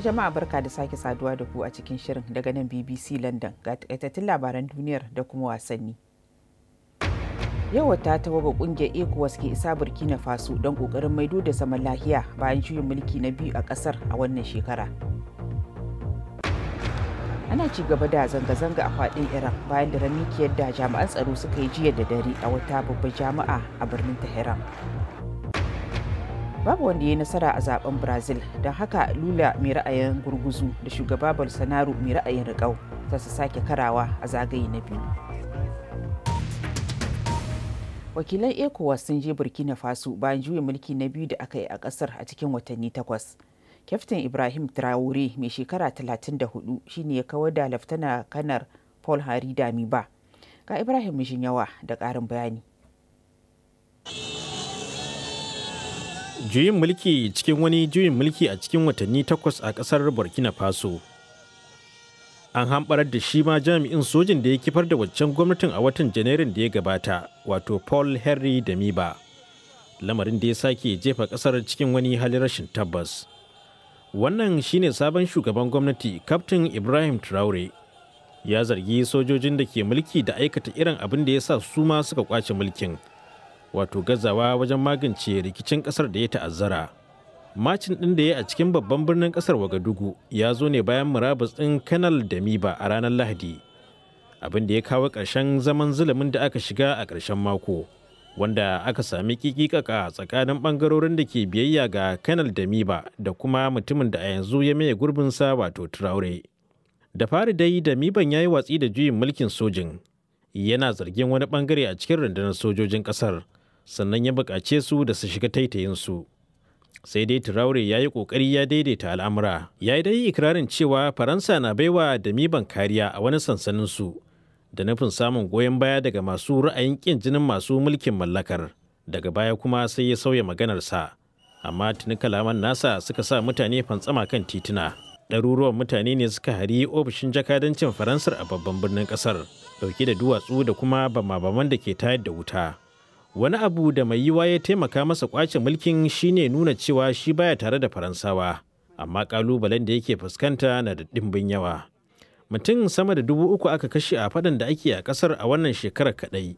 Jama'a barka da sake saduwa da ku a cikin shirin daga nan BBC London ga takaitattun labaran duniyar da kuma wasanni. Yau wata tawaga kungiyar ECOWAS ke isa Burkina Faso don kokarin maido da zaman lafiya bayan juyin mulki na biyu a kasar a wannan shekara. Ana ci gaba da zanga-zanga a faɗin Iran bayan da ramikiyar da jami'an tsaro suka yi jiya da dare a wata babbar jami'a a birnin Tehran. Babu wanda ya yi nasara a zaben Brazil, don haka Lula mai ra'ayin gurguzu da shugaba Bolsonaro mai ra'ayin riƙau za su sake karawa a zagaye na biyu. Wakilan ECOWAS sun je Burkina Faso bayan juyin mulki na biyu da aka yi a ƙasar a cikin watanni 8. Kyaftin Ibrahim Traore mai shekara 34 shine ya kawar da Laftana Kanar Paul Henri Damiba. Ga Ibrahim Mijinyawa da ƙarin bayani. Juyin mulki cikin wani juyin mulki a cikin watanni 8 a ƙasar Burkina Faso. An hamɓarar da shi ma jami'in sojin da ya kifar da waccan gwamnatin a watan Janairun da ya gabata, wato Paul Henri Damiba. Lamarin da ya sake jefa ƙasar cikin wani halin rashin tabbas. Wannan shine sabon shugaban gwamnati, Kaftin Ibrahim Traore. Ya zargi sojojin da ke mulki da aikata irin abin da ya sa su ma suka kwace mulkin. Wato gazawa wajen magance rikicin kasar da ya ta'azzara. Macin ɗin da ya a cikin babban birnin kasar Wagadugu ya zo ne bayan murabus ɗin Kanal Damiba a ranar Lahadi, abin da ya kawo ƙarshen zaman zulumin da aka shiga a ƙarshen mako, wanda aka sami kikikaka tsakanin ɓangarorin da ke biyayya ga Kanal Damiba da kuma mutumin da a yanzu ya maye gurbinsa, wato Traore. Da fari dai Damiban ya yi watsi da juyin mulkin sojin, yana zargin wani ɓangare a cikin rundunar sojojin ƙasar, sannan ya buƙace su da su shiga taitayinsu. Sai dai Traore ya yi ƙoƙari ya daidaita al'amura. Ya yi dai ikirarin cewa Faransa na baiwa Damiban kariya a wani sansaninsu, da nufin samun goyon baya daga masu ra'ayin ƙin jinin masu mulkin mallakar. Daga baya kuma sai ya sauya maganarsa. Amma tuni kalaman nasa suka sa mutane fantsama kan tituna. Ɗaruruwan mutane ne suka hari ofishin jakadancin Faransar a babban birnin ƙasar, ɗauke da duwatsu da kuma bama-baman da ke tayar da wuta. Wani abu da mai yiwa ya taimaka masa kwace mulkin shine nuna cewa shi baya tare da Faransawa, amma kalubalen da yake fuskanta na da ɗimbin yawa. Mutum sama da 3,000 aka kashe a faɗan da ake a ƙasar a wannan shekarar kaɗai.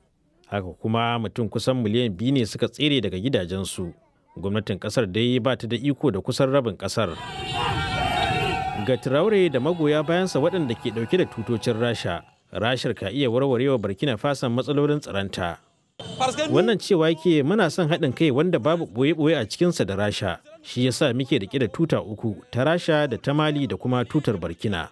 Haka kuma mutum kusan miliyan 2 ne suka tsere daga gidajensu. Gwamnatin ƙasar dai ba ta da iko da kusan rabin ƙasar. Ga Traore da magoya bayansa waɗanda ke ɗauke da tutocin Rasha, Rashar ka iya warwarewa Burkina Faso matsalolin tsaronta. Wannan cewa yake muna son haɗin kai wanda babu ɓoye-ɓoye a cikinsa da Rasha, shi yasa muke riƙe da tuta 3, ta Rasha da ta Mali da kuma tutar Burkina.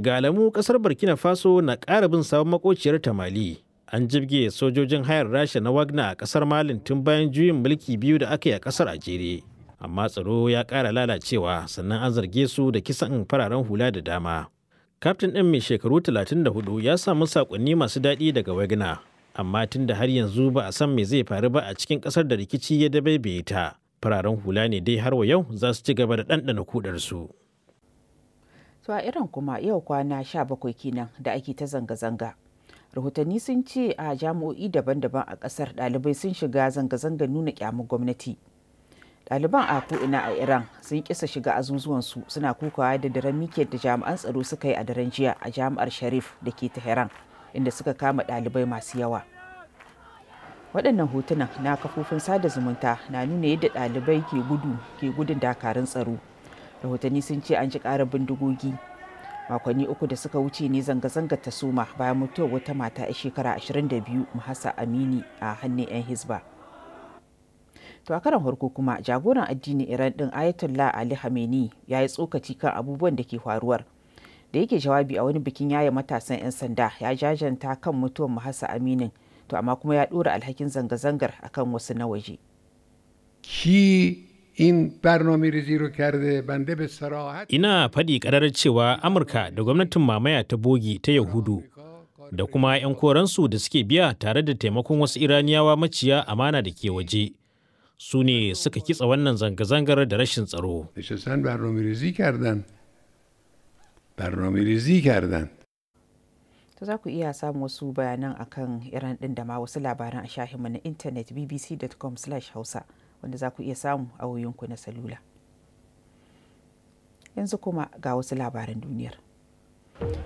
Ga alamu ƙasar Burkina Faso na ƙara bin sabon makociyar ta Mali. An jibge sojojin hayar Rasha na Wagner a ƙasar Malin tun bayan juyin mulki biyu da aka yi a ƙasar a jere. Amma tsaro ya ƙara lalacewa, sannan an zarge su da kisan fararen hula da dama. Kaftin ɗin mai shekaru 34 ya samu saƙonni masu daɗi daga Wagner. Amma tun da har yanzu ba a san me zai faru ba a cikin ƙasar da rikici ya dabaibaye ta, fararen hula ne dai har wa yau za su ci gaba da ɗanɗana kudarsu. To a Iran kuma yau kwana 17 kenan da ake ta zanga-zanga. Rahotanni sun ce a jami'o'i daban-daban a ƙasar ɗalibai sun shiga zanga-zangar nuna ƙyamar gwamnati. Ɗaliban a ko'ina a Iran sun kisa shiga azuzuwansu, suna kukawa da daren mikiyar da jami'an tsaro suka yi a daren jiya a jami'ar Sharif da ke Tehran, inda suka kama ɗalibai masu yawa. Waɗannan hotunan na kafofin sada zumunta na nuna yadda ɗalibai ke gudun dakarun tsaro. Rahotanni sun ce an ji ƙarar bindigogi. Makonni 3 da suka wuce ne zanga-zangar ta soma bayan mutuwar wata mata 'yar shekara 22 Mahsa Amini a hannun 'yan Hizba. To a karan farko kuma jagoran addinin Iran ɗin Ayatollah Ali Khamenei ya yi tsokaci kan abubuwan da ke faruwar. Da yake jawabi a wani bikin yaye matasan 'yan sanda, ya jajanta kan mutuwar Mahsa Aminin, to amma kuma ya ɗora alhakin zanga-zangar akan wasu na waje. Ina faɗi ƙarar cewa Amurka da gwamnatin mamaya ta bogi ta Yahudu da kuma 'yan koransu da suke biya tare da taimakon wasu Iraniyawa maciya amana da ke waje su ne suka kitsa wannan zanga-zangar da rashin tsaro. To za ku iya samun wasu bayanan akan Iran ɗin da ma wasu labaran a shahinmu na intanet bbc.com/hausa wanda za ku iya samu a wayoyinku na salula. Yanzu kuma ga wasu labaran duniyar.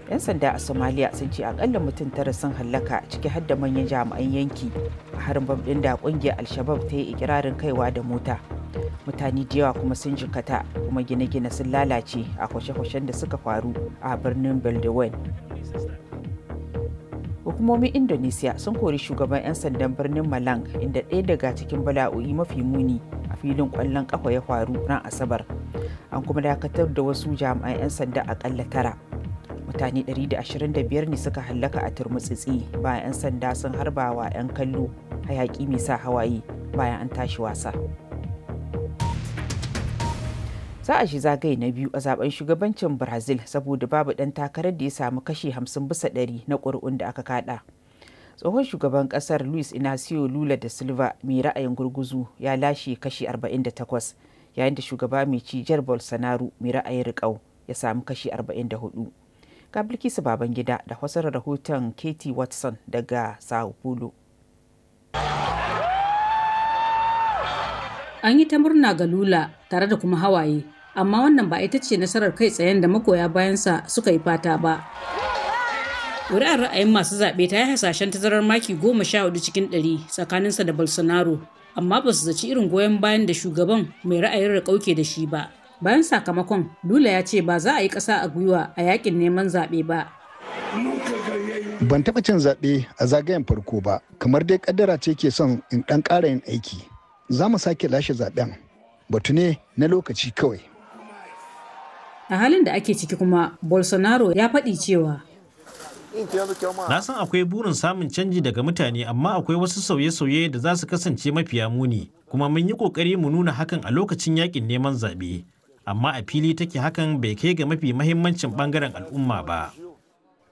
'Yan sanda a Somalia sun ce akalla mutum 9 sun hallaka ciki har da manyan jami'an yanki a harin bam ɗin da ƙungiyar Al-Shabab ta yi ikirarin kaiwa da mota. Mutane da yawa kuma sun jikata kuma gine-gine sun lalace a kwashe-kwashen da suka faru a birnin Beledweyne. Hukumomin Indonesia sun kori shugaban 'yan sandan birnin Malang inda ɗaya daga cikin bala'o'i mafi muni a filin ƙwallon ƙafa ya faru ran Asabar. An kuma dakatar da wasu jami'an 'yan sanda akalla 9. Mutane 125 ne suka hallaka a turmutsitsi bayan 'yan sanda sun harba wa 'yan kallo hayaƙi mai sa hawaye bayan an tashi wasa. Za a shi zagaye na biyu a zaben shugabancin Brazil saboda babu ɗan takarar da ya samu kashi 50% na ƙuri'un da aka kada. Tsohon shugaban ƙasar Luiz Inacio Lula da Silva mai ra'ayin gurguzu ya lashe kashi 48 yayin da shugaba mai ci Jair Bolsonaro mai ra'ayin riƙau ya samu kashi 44. Ga Bilkisu Babangida da fasarar rahoton Katie Watson daga Sao Paulo. An yi ta murna ga Lula tare da kuma hawaye, amma wannan ba ita ce nasarar kai tsayen da magoya bayansa suka yi fata ba. Ƙuri'ar ra'ayin masu zaɓe ta yi hasashen tazarar maki 14 cikin 100 tsakaninsa da Bolsonaro, amma ba su zaci irin goyon bayan da shugaban mai ra'ayin riƙau ke da shi ba. Bayan sakamakon, Lula ya ce ba za a yi ƙasa a gwiwa a yakin neman zaɓe ba. Ban taɓa cin zaɓe a zagayen farko ba, kamar dai ƙaddara ce ke son in ɗan ƙara yin aiki. Za mu sake lashe zaɓen, batu ne na lokaci kawai. A halin da ake ciki kuma, Bolsonaro ya faɗi cewa Na san akwai burin samun canji daga mutane, amma akwai wasu sauye-sauye da za su kasance mafiya muni, kuma mun yi ƙoƙari mu nuna hakan a lokacin yakin neman zaɓe. Amma a fili take hakan bai kai ga mafi mahimmancin ɓangaren al'umma ba.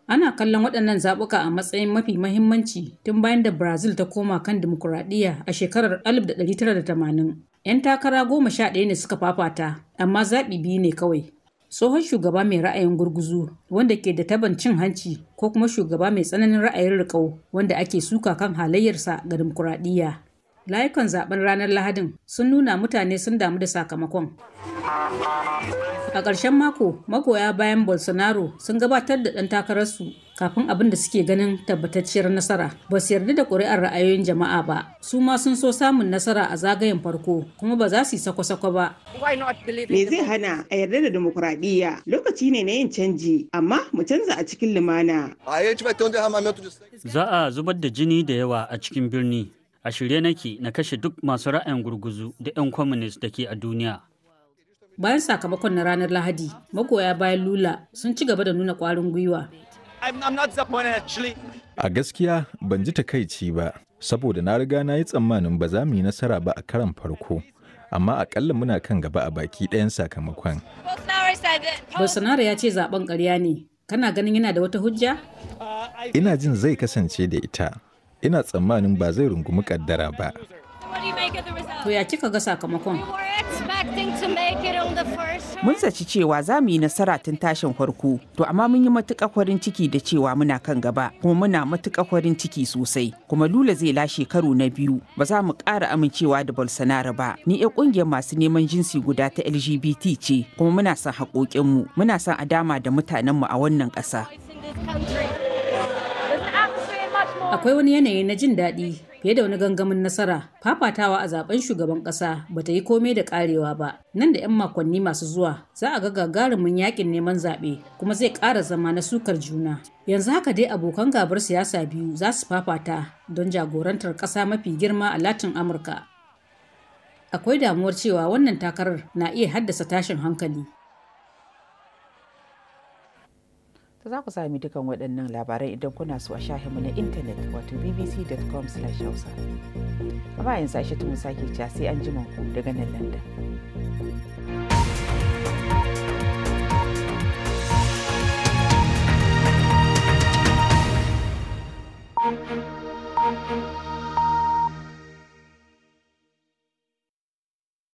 Ana kallon waɗannan zaɓuka a matsayin mafi mahimmanci tun bayan da Brazil ta koma kan dimokuraɗiyya a shekarar 1980. 'Yan takara 11 ne suka fafata, amma zaɓi 2 ne kawai. Tsohon shugaba mai ra'ayin gurguzu wanda ke da taban cin hanci ko kuma shugaba mai tsananin ra'ayin riƙau wanda ake suka kan halayyarsa ga dimokuraɗiyya. Layukan zaben ranar Lahadin sun nuna mutane sun damu da sakamakon. A ƙarshen mako, magoya bayan Bolsonaro sun gabatar da ɗan takararsu kafin abin da suke ganin tabbatacciyar nasara. Ba su yarda da ƙuri'ar ra'ayoyin jama'a ba. Su ma sun so samun nasara a zagayen farko, kuma ba za su yi sako-sako ba. Me zai hana a yarda da dimokuraɗiyya? Lokaci ne na yin canji, amma mu canza a cikin lumana. Za a zubar da jini da yawa a cikin birni. A shirye nake na kashe duk masu ra'ayin gurguzu da 'yan kwaminis da ke a duniya. Bayan sakamakon na ranar Lahadi, magoya bayan Lula sun ci gaba da nuna ƙwarin gwiwa. A gaskiya ban ji takaici ba, saboda na riga na yi tsammanin ba za mu yi nasara ba a karon farko, amma akalla muna kan gaba a baki ɗayan sakamakon. Bolsonaro ya ce zaben ƙarya ne. Kana ganin yana da wata hujja? Ina jin zai kasance da ita. Ina tsammanin ba zai rungumi kaddara ba. To ya kika ga sakamakon? Mun zaci cewa za mu yi nasara tun tashin farko, to amma mun yi matuƙar farin ciki da cewa muna kan gaba, kuma muna matuƙar farin ciki sosai. Kuma Lula zai lashe karo na biyu, ba za mu ƙara amincewa da Bolsonaro ba. Ni 'yan ƙungiyar masu neman jinsi guda ta LGBT ce, kuma muna son haƙoƙinmu, muna son a dama da mutanenmu a wannan ƙasa. Akwai wani yanayi na jin daɗi fiye da wani gangamin nasara. Fafatawa a zaben shugaban ƙasa bata yi komai da ƙarewa ba. Nan da 'yan makonni masu zuwa za a ga gagarumin yakin neman zaɓe, kuma zai ƙara zama na sukar juna. Yanzu haka dai abokan gabar siyasa biyu za su fafata don jagorantar ƙasa mafi girma a Latin Amurka. Akwai damuwar cewa wannan takarar na iya haddasa tashin hankali. Za ku sami dukan waɗannan labarai idan kuna so a shahinmu na intanet wato bbc.com/hausa. A bayan sashe tun sake sai an ji ku daga nan London.